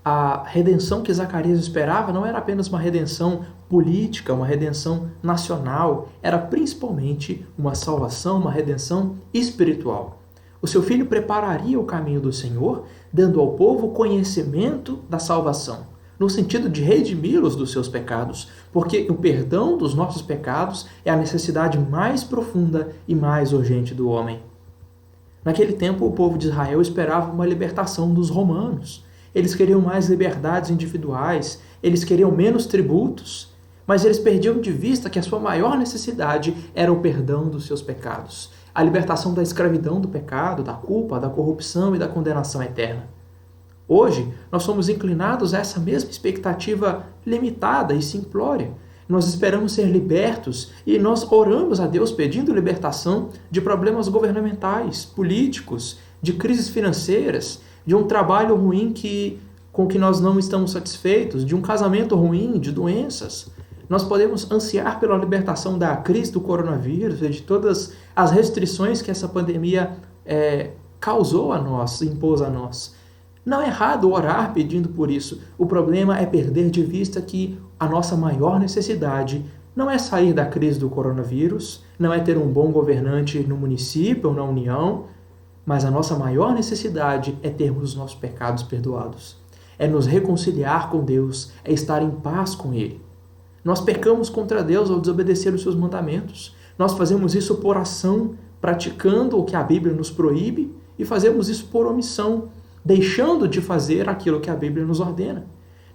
a redenção que Zacarias esperava não era apenas uma redenção política, uma redenção nacional, era principalmente uma salvação, uma redenção espiritual. O seu filho prepararia o caminho do Senhor, dando ao povo conhecimento da salvação, no sentido de redimi-los dos seus pecados, porque o perdão dos nossos pecados é a necessidade mais profunda e mais urgente do homem. Naquele tempo, o povo de Israel esperava uma libertação dos romanos. Eles queriam mais liberdades individuais, eles queriam menos tributos, mas eles perdiam de vista que a sua maior necessidade era o perdão dos seus pecados, a libertação da escravidão do pecado, da culpa, da corrupção e da condenação eterna. Hoje, nós somos inclinados a essa mesma expectativa limitada e simplória. Nós esperamos ser libertos e nós oramos a Deus pedindo libertação de problemas governamentais, políticos, de crises financeiras, de um trabalho ruim com que nós não estamos satisfeitos, de um casamento ruim, de doenças. Nós podemos ansiar pela libertação da crise do coronavírus e de todas as restrições que essa pandemia causou a nós, impôs a nós. Não é errado orar pedindo por isso. O problema é perder de vista que a nossa maior necessidade não é sair da crise do coronavírus, não é ter um bom governante no município ou na União, mas a nossa maior necessidade é termos os nossos pecados perdoados. É nos reconciliar com Deus, é estar em paz com Ele. Nós pecamos contra Deus ao desobedecer os seus mandamentos. Nós fazemos isso por ação, praticando o que a Bíblia nos proíbe, e fazemos isso por omissão, deixando de fazer aquilo que a Bíblia nos ordena.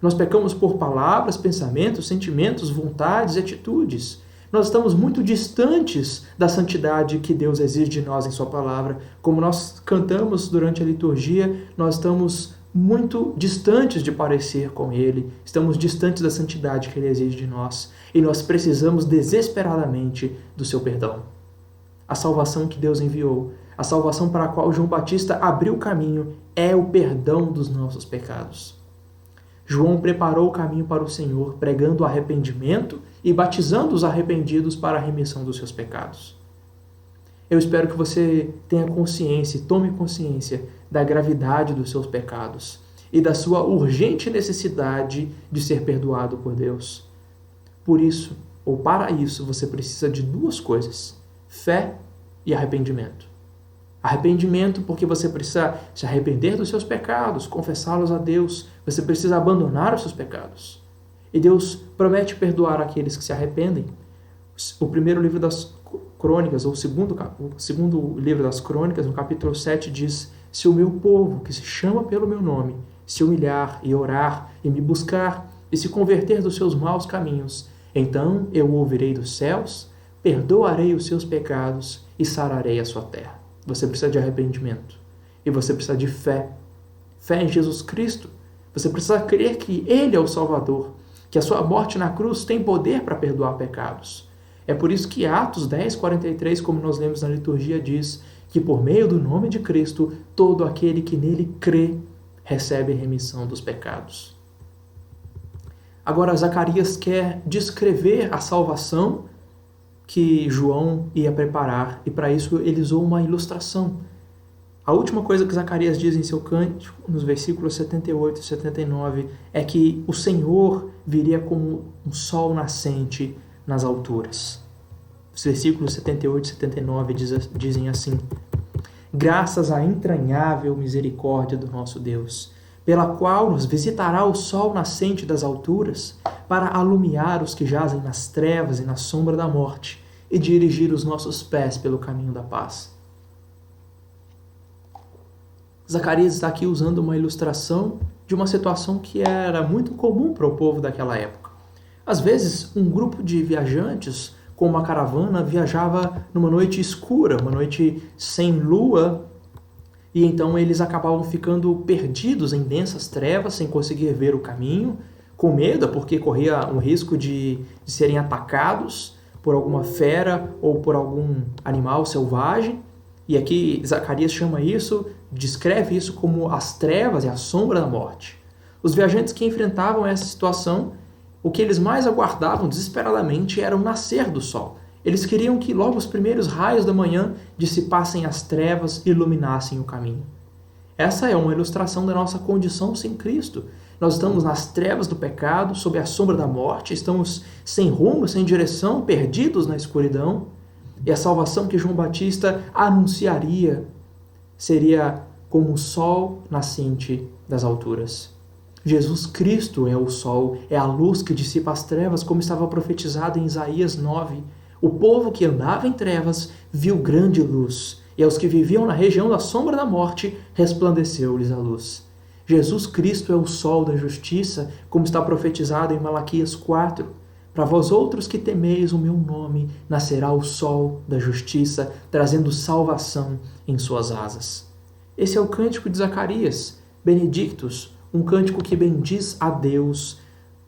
Nós pecamos por palavras, pensamentos, sentimentos, vontades e atitudes. Nós estamos muito distantes da santidade que Deus exige de nós em sua palavra. Como nós cantamos durante a liturgia, nós estamos muito distantes de parecer com Ele, estamos distantes da santidade que Ele exige de nós, e nós precisamos desesperadamente do seu perdão. A salvação que Deus enviou, a salvação para a qual João Batista abriu o caminho, é o perdão dos nossos pecados. João preparou o caminho para o Senhor, pregando o arrependimento e batizando os arrependidos para a remissão dos seus pecados. Eu espero que você tenha consciência e tome consciência da gravidade dos seus pecados e da sua urgente necessidade de ser perdoado por Deus. Por isso, ou para isso, você precisa de duas coisas: fé e arrependimento. Arrependimento porque você precisa se arrepender dos seus pecados, confessá-los a Deus. Você precisa abandonar os seus pecados. E Deus promete perdoar aqueles que se arrependem. O primeiro livro das Crônicas, ou o segundo livro das Crônicas, no capítulo 7, diz: se o meu povo, que se chama pelo meu nome, se humilhar e orar e me buscar e se converter dos seus maus caminhos, então eu o ouvirei dos céus, perdoarei os seus pecados e sararei a sua terra. Você precisa de arrependimento. E você precisa de fé. Fé em Jesus Cristo. Você precisa crer que Ele é o Salvador, que a sua morte na cruz tem poder para perdoar pecados. É por isso que Atos 10:43, como nós lemos na liturgia, diz que por meio do nome de Cristo, todo aquele que nele crê recebe remissão dos pecados. Agora, Zacarias quer descrever a salvação que João ia preparar, e para isso ele usou uma ilustração. A última coisa que Zacarias diz em seu cântico, nos versículos 78 e 79, é que o Senhor viria como um sol nascente nas alturas. Os versículos 78 e 79 dizem assim: graças à entranhável misericórdia do nosso Deus, pela qual nos visitará o sol nascente das alturas, para alumiar os que jazem nas trevas e na sombra da morte, e dirigir os nossos pés pelo caminho da paz. Zacarias está aqui usando uma ilustração de uma situação que era muito comum para o povo daquela época. Às vezes, um grupo de viajantes com uma caravana viajava numa noite escura, uma noite sem lua, e então eles acabavam ficando perdidos em densas trevas, sem conseguir ver o caminho, com medo, porque corria um risco de serem atacados por alguma fera ou por algum animal selvagem. E aqui Zacarias descreve isso como as trevas e a sombra da morte. Os viajantes que enfrentavam essa situação, o que eles mais aguardavam desesperadamente era o nascer do sol. Eles queriam que logo os primeiros raios da manhã dissipassem as trevas e iluminassem o caminho. Essa é uma ilustração da nossa condição sem Cristo. Nós estamos nas trevas do pecado, sob a sombra da morte, estamos sem rumo, sem direção, perdidos na escuridão. E a salvação que João Batista anunciaria seria como o sol nascente das alturas. Jesus Cristo é o sol, é a luz que dissipa as trevas, como estava profetizado em Isaías 9. O povo que andava em trevas viu grande luz, e aos que viviam na região da sombra da morte resplandeceu-lhes a luz. Jesus Cristo é o sol da justiça, como está profetizado em Malaquias 4. Para vós outros que temeis o meu nome, nascerá o sol da justiça, trazendo salvação em suas asas. Esse é o cântico de Zacarias, Benedictus, um cântico que bendiz a Deus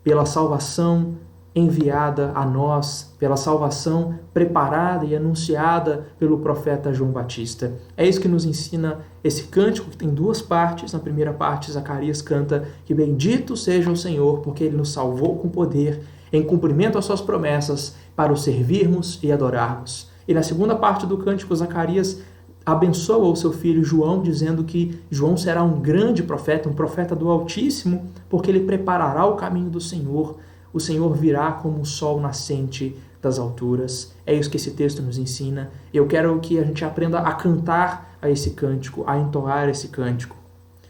pela salvação enviada a nós, pela salvação preparada e anunciada pelo profeta João Batista. É isso que nos ensina esse cântico, que tem duas partes. Na primeira parte, Zacarias canta que bendito seja o Senhor, porque Ele nos salvou com poder, em cumprimento às suas promessas, para o servirmos e adorarmos. E na segunda parte do cântico, Zacarias abençoa o seu filho João, dizendo que João será um grande profeta, um profeta do Altíssimo, porque ele preparará o caminho do Senhor. O Senhor virá como o sol nascente das alturas. É isso que esse texto nos ensina. Eu quero que a gente aprenda a cantar a esse cântico, a entoar esse cântico.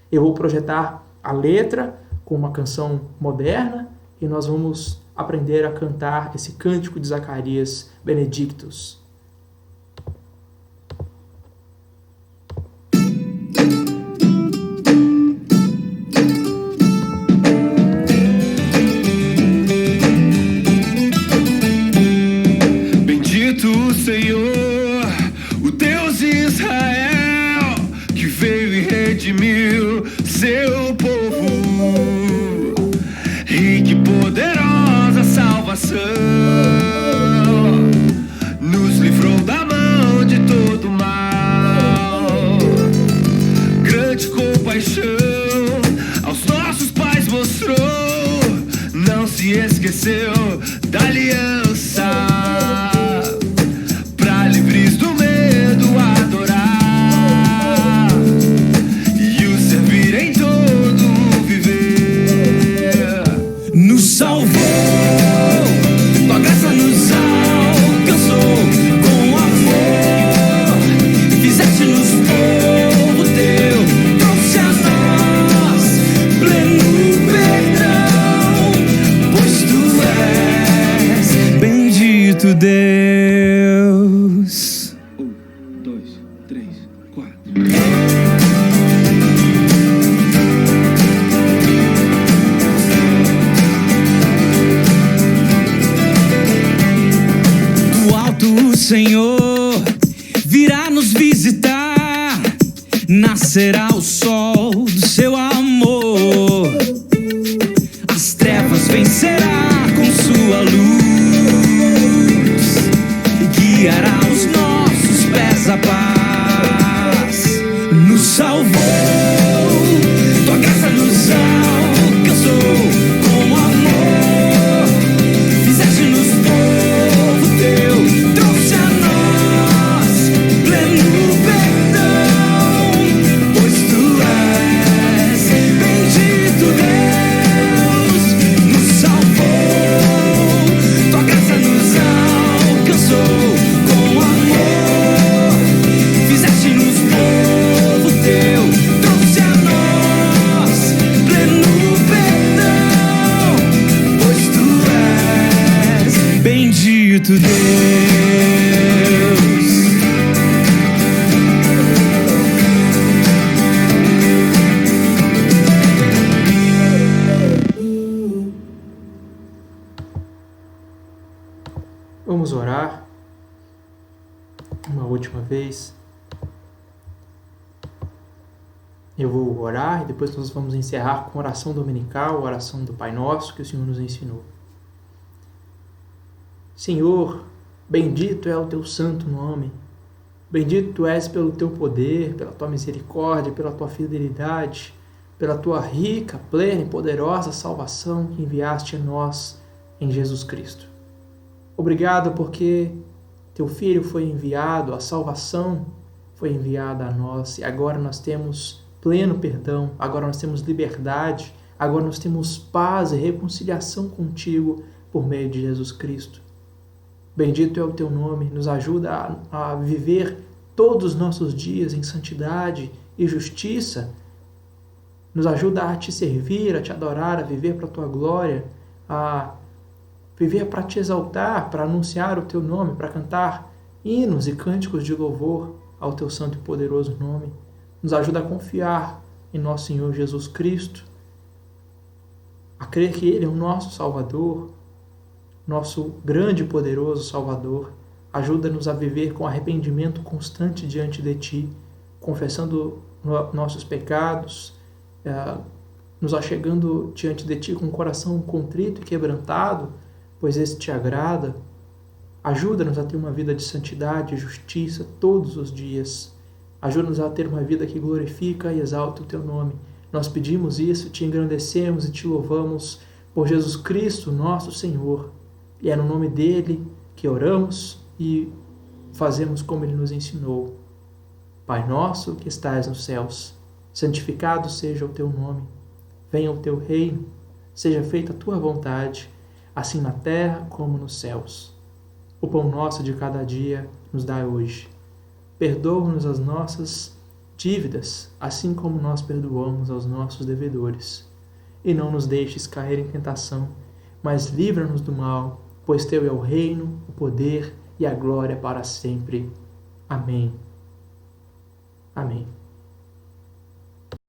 Eu vou projetar a letra com uma canção moderna e nós vamos aprender a cantar esse cântico de Zacarias, Benedictus. Senhor, o Deus de Israel, que veio e redimiu seu povo. E que poderosa salvação nos livrou da mão de todo mal. Grande compaixão aos nossos pais mostrou, não se esqueceu da aliança. Livres do medo bendito Deus. 1, 2, 3, 4. Do alto o Senhor virá nos visitar, nascerá o sol do seu amor, as trevas vencerá com sua luz, guiará os nossos pés à paz. Nos salvou, tua graça nos alcançou, com amor fizeste-nos povo teu, trouxe a nós pleno perdão, pois tu és bendito Deus. Nos salvou, tua graça nos alcançou, com amor fizeste-nos povo teu, trouxe a nós pleno perdão, pois tu és bendito Deus. Vamos orar uma última vez. Eu vou orar e depois nós vamos encerrar com a oração dominical, a oração do Pai Nosso que o Senhor nos ensinou. Senhor, bendito é o teu santo nome. Bendito tu és pelo teu poder, pela tua misericórdia, pela tua fidelidade, pela tua rica, plena e poderosa salvação que enviaste a nós em Jesus Cristo. Obrigado porque teu Filho foi enviado, a salvação foi enviada a nós e agora nós temos pleno perdão, agora nós temos liberdade, agora nós temos paz e reconciliação contigo por meio de Jesus Cristo. Bendito é o teu nome, nos ajuda a viver todos os nossos dias em santidade e justiça, nos ajuda a te servir, a te adorar, a viver para a tua glória, a viver para te exaltar, para anunciar o teu nome, para cantar hinos e cânticos de louvor ao teu santo e poderoso nome. Nos ajuda a confiar em nosso Senhor Jesus Cristo, a crer que Ele é o nosso Salvador, nosso grande e poderoso Salvador. Ajuda-nos a viver com arrependimento constante diante de Ti, confessando nossos pecados, nos achegando diante de Ti com um coração contrito e quebrantado, pois esse Te agrada. Ajuda-nos a ter uma vida de santidade e justiça todos os dias. Ajuda-nos a ter uma vida que glorifica e exalta o Teu nome. Nós pedimos isso, Te engrandecemos e Te louvamos por Jesus Cristo, nosso Senhor. E é no nome dEle que oramos e fazemos como Ele nos ensinou. Pai nosso que estais nos céus, santificado seja o Teu nome. Venha o Teu reino, seja feita a Tua vontade, assim na terra como nos céus. O pão nosso de cada dia nos dai hoje. Perdoa-nos as nossas dívidas, assim como nós perdoamos aos nossos devedores. E não nos deixes cair em tentação, mas livra-nos do mal, pois Teu é o reino, o poder e a glória para sempre. Amém. Amém.